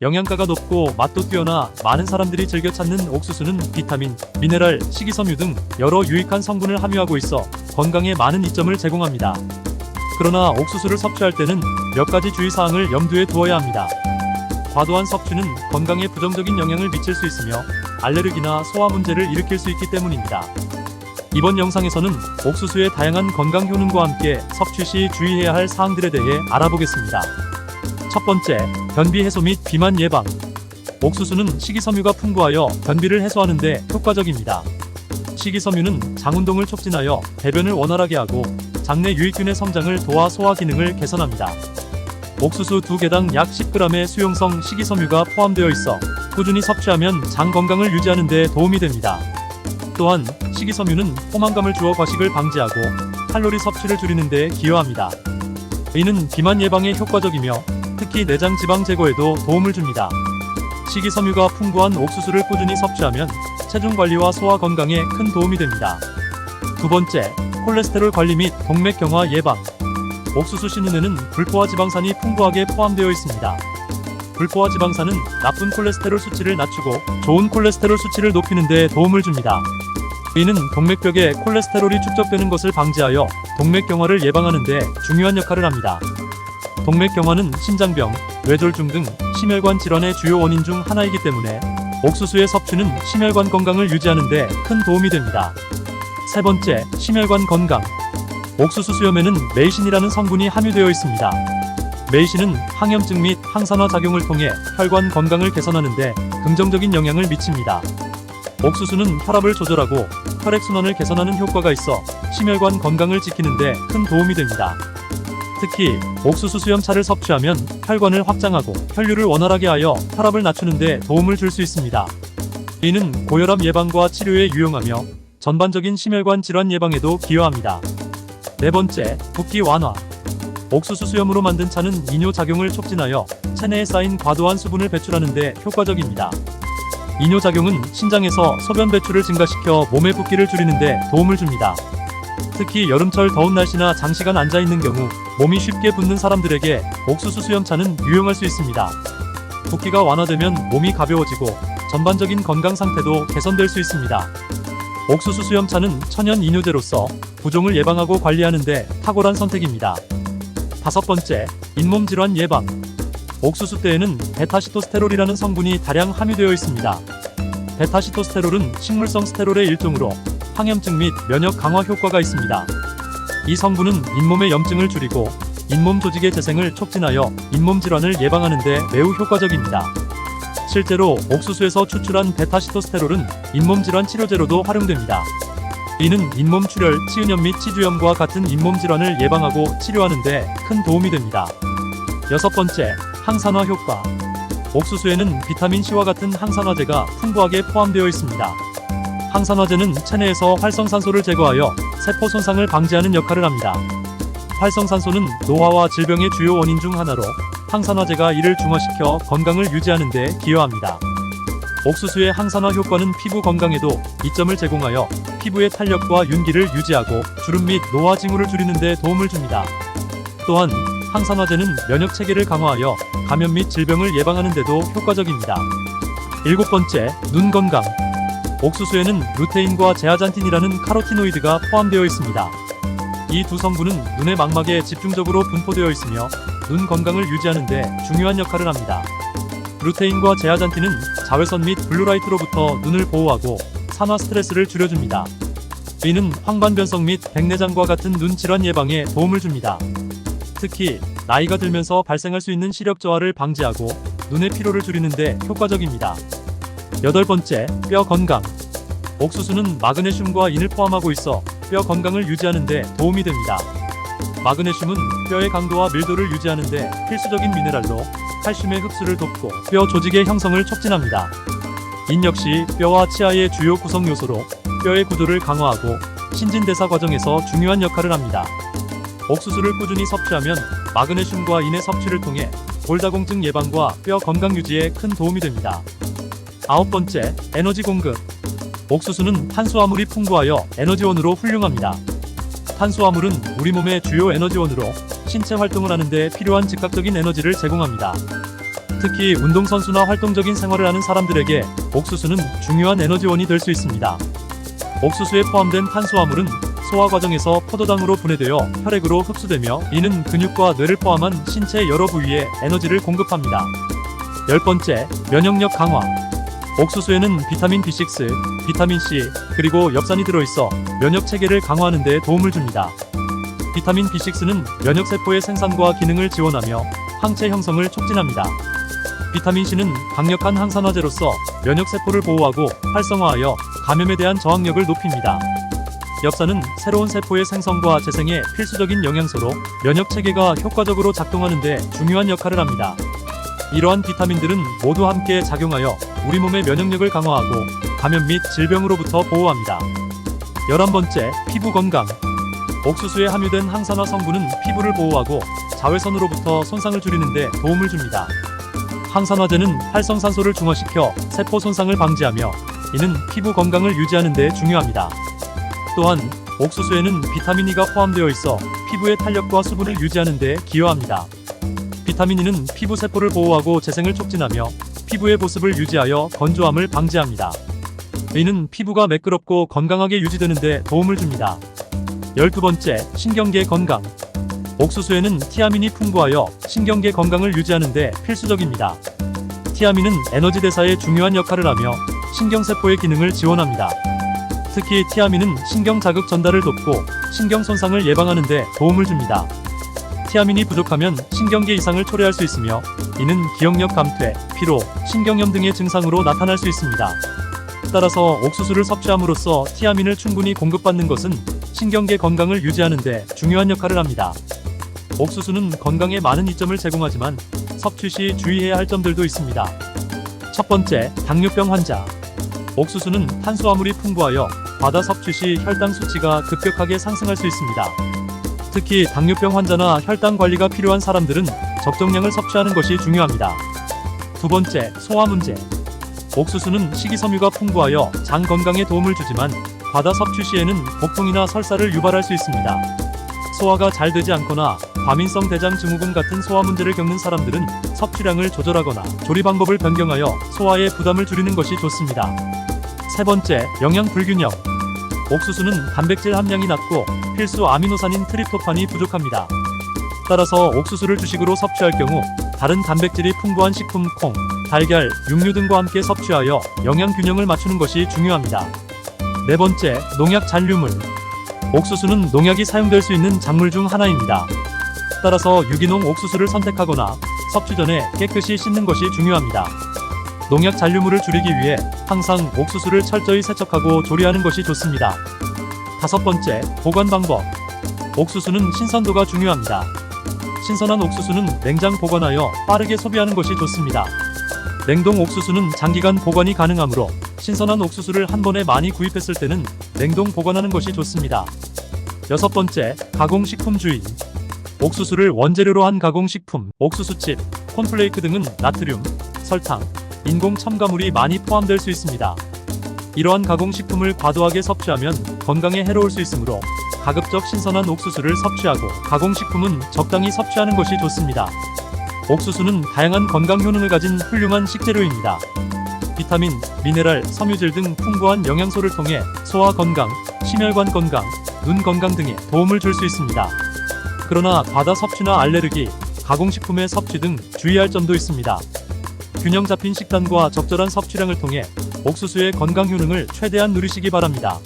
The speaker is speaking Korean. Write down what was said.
영양가가 높고 맛도 뛰어나 많은 사람들이 즐겨 찾는 옥수수는 비타민, 미네랄, 식이섬유 등 여러 유익한 성분을 함유하고 있어 건강에 많은 이점을 제공합니다. 그러나 옥수수를 섭취할 때는 몇 가지 주의사항을 염두에 두어야 합니다. 과도한 섭취는 건강에 부정적인 영향을 미칠 수 있으며 알레르기나 소화 문제를 일으킬 수 있기 때문입니다. 이번 영상에서는 옥수수의 다양한 건강 효능과 함께 섭취 시 주의해야 할 사항들에 대해 알아보겠습니다. 첫 번째, 변비 해소 및 비만 예방. 옥수수는 식이섬유가 풍부하여 변비를 해소하는 데 효과적입니다. 식이섬유는 장운동을 촉진하여 배변을 원활하게 하고 장내 유익균의 성장을 도와 소화 기능을 개선합니다. 옥수수 2개당 약 10g의 수용성 식이섬유가 포함되어 있어 꾸준히 섭취하면 장 건강을 유지하는 데 도움이 됩니다. 또한 식이섬유는 포만감을 주어 과식을 방지하고 칼로리 섭취를 줄이는 데 기여합니다. 이는 비만 예방에 효과적이며 특히 내장 지방 제거에도 도움을 줍니다. 식이섬유가 풍부한 옥수수를 꾸준히 섭취하면 체중 관리와 소화 건강에 큰 도움이 됩니다. 두 번째, 콜레스테롤 관리 및 동맥 경화 예방. 옥수수 씨눈에는 불포화 지방산이 풍부하게 포함되어 있습니다. 불포화 지방산은 나쁜 콜레스테롤 수치를 낮추고 좋은 콜레스테롤 수치를 높이는 데 도움을 줍니다. 이는 동맥벽에 콜레스테롤이 축적되는 것을 방지하여 동맥 경화를 예방하는 데 중요한 역할을 합니다. 동맥 경화는 심장병, 뇌졸중 등 심혈관 질환의 주요 원인 중 하나이기 때문에 옥수수의 섭취는 심혈관 건강을 유지하는 데 큰 도움이 됩니다. 세 번째, 심혈관 건강. 옥수수 수염에는 메이신이라는 성분이 함유되어 있습니다. 메이신은 항염증 및 항산화 작용을 통해 혈관 건강을 개선하는 데 긍정적인 영향을 미칩니다. 옥수수는 혈압을 조절하고 혈액순환을 개선하는 효과가 있어 심혈관 건강을 지키는 데 큰 도움이 됩니다. 특히 옥수수 수염차를 섭취하면 혈관을 확장하고 혈류를 원활하게 하여 혈압을 낮추는 데 도움을 줄 수 있습니다. 이는 고혈압 예방과 치료에 유용하며 전반적인 심혈관 질환 예방에도 기여합니다. 네 번째, 붓기 완화. 옥수수 수염으로 만든 차는 이뇨작용을 촉진하여 체내에 쌓인 과도한 수분을 배출하는 데 효과적입니다. 이뇨작용은 신장에서 소변 배출을 증가시켜 몸의 붓기를 줄이는 데 도움을 줍니다. 특히 여름철 더운 날씨나 장시간 앉아있는 경우 몸이 쉽게 붓는 사람들에게 옥수수 수염차는 유용할 수 있습니다. 붓기가 완화되면 몸이 가벼워지고 전반적인 건강 상태도 개선될 수 있습니다. 옥수수 수염차는 천연 이뇨제로서 부종을 예방하고 관리하는 데 탁월한 선택입니다. 다섯 번째, 잇몸 질환 예방. 옥수수 때에는 베타시토스테롤이라는 성분이 다량 함유되어 있습니다. 베타시토스테롤은 식물성 스테롤의 일종으로 항염증 및 면역 강화 효과가 있습니다. 이 성분은 잇몸의 염증을 줄이고 잇몸 조직의 재생을 촉진하여 잇몸 질환을 예방하는 데 매우 효과적입니다. 실제로 옥수수에서 추출한 베타시토스테롤은 잇몸 질환 치료제로도 활용됩니다. 이는 잇몸 출혈, 치은염 및 치주염과 같은 잇몸 질환을 예방하고 치료하는 데 큰 도움이 됩니다. 여섯 번째, 항산화 효과. 옥수수에는 비타민 C와 같은 항산화제가 풍부하게 포함되어 있습니다. 항산화제는 체내에서 활성산소를 제거하여 세포 손상을 방지하는 역할을 합니다. 활성산소는 노화와 질병의 주요 원인 중 하나로 항산화제가 이를 중화시켜 건강을 유지하는 데 기여합니다. 옥수수의 항산화 효과는 피부 건강에도 이점을 제공하여 피부의 탄력과 윤기를 유지하고 주름 및 노화 징후를 줄이는 데 도움을 줍니다. 또한 항산화제는 면역 체계를 강화하여 감염 및 질병을 예방하는 데도 효과적입니다. 일곱 번째, 눈 건강. 옥수수에는 루테인과 제아잔틴이라는 카로티노이드가 포함되어 있습니다. 이 두 성분은 눈의 망막에 집중적으로 분포되어 있으며 눈 건강을 유지하는 데 중요한 역할을 합니다. 루테인과 제아잔틴은 자외선 및 블루라이트로부터 눈을 보호하고 산화 스트레스를 줄여줍니다. 이는 황반변성 및 백내장과 같은 눈 질환 예방에 도움을 줍니다. 특히 나이가 들면서 발생할 수 있는 시력 저하를 방지하고 눈의 피로를 줄이는 데 효과적입니다. 여덟 번째, 뼈 건강. 옥수수는 마그네슘과 인을 포함하고 있어 뼈 건강을 유지하는 데 도움이 됩니다. 마그네슘은 뼈의 강도와 밀도를 유지하는 데 필수적인 미네랄로 칼슘의 흡수를 돕고 뼈 조직의 형성을 촉진합니다. 인 역시 뼈와 치아의 주요 구성 요소로 뼈의 구조를 강화하고 신진대사 과정에서 중요한 역할을 합니다. 옥수수를 꾸준히 섭취하면 마그네슘과 인의 섭취를 통해 골다공증 예방과 뼈 건강 유지에 큰 도움이 됩니다. 아홉 번째, 에너지 공급. 옥수수는 탄수화물이 풍부하여 에너지원으로 훌륭합니다. 탄수화물은 우리 몸의 주요 에너지원으로 신체 활동을 하는 데 필요한 즉각적인 에너지를 제공합니다. 특히 운동선수나 활동적인 생활을 하는 사람들에게 옥수수는 중요한 에너지원이 될 수 있습니다. 옥수수에 포함된 탄수화물은 소화 과정에서 포도당으로 분해되어 혈액으로 흡수되며 이는 근육과 뇌를 포함한 신체 여러 부위에 에너지를 공급합니다. 10번째, 면역력 강화. 옥수수에는 비타민 B6, 비타민 C, 그리고 엽산이 들어있어 면역 체계를 강화하는 데 도움을 줍니다. 비타민 B6는 면역세포의 생산과 기능을 지원하며 항체 형성을 촉진합니다. 비타민 C는 강력한 항산화제로서 면역세포를 보호하고 활성화하여 감염에 대한 저항력을 높입니다. 엽산은 새로운 세포의 생성과 재생에 필수적인 영양소로 면역 체계가 효과적으로 작동하는 데 중요한 역할을 합니다. 이러한 비타민들은 모두 함께 작용하여 우리 몸의 면역력을 강화하고 감염 및 질병으로부터 보호합니다. 11번째, 피부 건강. 옥수수에 함유된 항산화 성분은 피부를 보호하고 자외선으로부터 손상을 줄이는 데 도움을 줍니다. 항산화제는 활성산소를 중화시켜 세포 손상을 방지하며 이는 피부 건강을 유지하는 데 중요합니다. 또한 옥수수에는 비타민 E가 포함되어 있어 피부의 탄력과 수분을 유지하는 데 기여합니다. 비타민 E는 피부 세포를 보호하고 재생을 촉진하며 피부의 보습을 유지하여 건조함을 방지합니다. 이는 피부가 매끄럽고 건강하게 유지되는 데 도움을 줍니다. 12번째, 신경계 건강. 옥수수에는 티아민이 풍부하여 신경계 건강을 유지하는 데 필수적입니다. 티아민은 에너지 대사에 중요한 역할을 하며 신경세포의 기능을 지원합니다. 특히 티아민은 신경 자극 전달을 돕고 신경 손상을 예방하는 데 도움을 줍니다. 티아민이 부족하면 신경계 이상을 초래할 수 있으며 이는 기억력 감퇴, 피로, 신경염 등의 증상으로 나타날 수 있습니다. 따라서 옥수수를 섭취함으로써 티아민을 충분히 공급받는 것은 신경계 건강을 유지하는 데 중요한 역할을 합니다. 옥수수는 건강에 많은 이점을 제공하지만 섭취 시 주의해야 할 점들도 있습니다. 첫 번째, 당뇨병 환자. 옥수수는 탄수화물이 풍부하여 과다 섭취 시 혈당 수치가 급격하게 상승할 수 있습니다. 특히 당뇨병 환자나 혈당 관리가 필요한 사람들은 적정량을 섭취하는 것이 중요합니다. 두 번째, 소화 문제. 옥수수는 식이섬유가 풍부하여 장 건강에 도움을 주지만 과다 섭취 시에는 복통이나 설사를 유발할 수 있습니다. 소화가 잘 되지 않거나 과민성 대장 증후군 같은 소화 문제를 겪는 사람들은 섭취량을 조절하거나 조리 방법을 변경하여 소화의 부담을 줄이는 것이 좋습니다. 세 번째, 영양 불균형. 옥수수는 단백질 함량이 낮고 필수 아미노산인 트립토판이 부족합니다. 따라서 옥수수를 주식으로 섭취할 경우 다른 단백질이 풍부한 식품 콩, 달걀, 육류 등과 함께 섭취하여 영양 균형을 맞추는 것이 중요합니다. 네 번째, 농약 잔류물. 옥수수는 농약이 사용될 수 있는 작물 중 하나입니다. 따라서 유기농 옥수수를 선택하거나 섭취 전에 깨끗이 씻는 것이 중요합니다. 농약 잔류물을 줄이기 위해 항상 옥수수를 철저히 세척하고 조리하는 것이 좋습니다. 다섯 번째, 보관 방법. 옥수수는 신선도가 중요합니다. 신선한 옥수수는 냉장 보관하여 빠르게 소비하는 것이 좋습니다. 냉동 옥수수는 장기간 보관이 가능하므로 신선한 옥수수를 한 번에 많이 구입했을 때는 냉동 보관하는 것이 좋습니다. 여섯 번째, 가공식품 주의. 옥수수를 원재료로 한 가공식품, 옥수수칩, 콘플레이크 등은 나트륨, 설탕, 인공 첨가물이 많이 포함될 수 있습니다. 이러한 가공식품을 과도하게 섭취하면 건강에 해로울 수 있으므로 가급적 신선한 옥수수를 섭취하고 가공식품은 적당히 섭취하는 것이 좋습니다. 옥수수는 다양한 건강 효능을 가진 훌륭한 식재료입니다. 비타민, 미네랄, 섬유질 등 풍부한 영양소를 통해 소화 건강, 심혈관 건강, 눈 건강 등에 도움을 줄 수 있습니다. 그러나 과다 섭취나 알레르기, 가공식품의 섭취 등 주의할 점도 있습니다. 균형 잡힌 식단과 적절한 섭취량을 통해 옥수수의 건강 효능을 최대한 누리시기 바랍니다.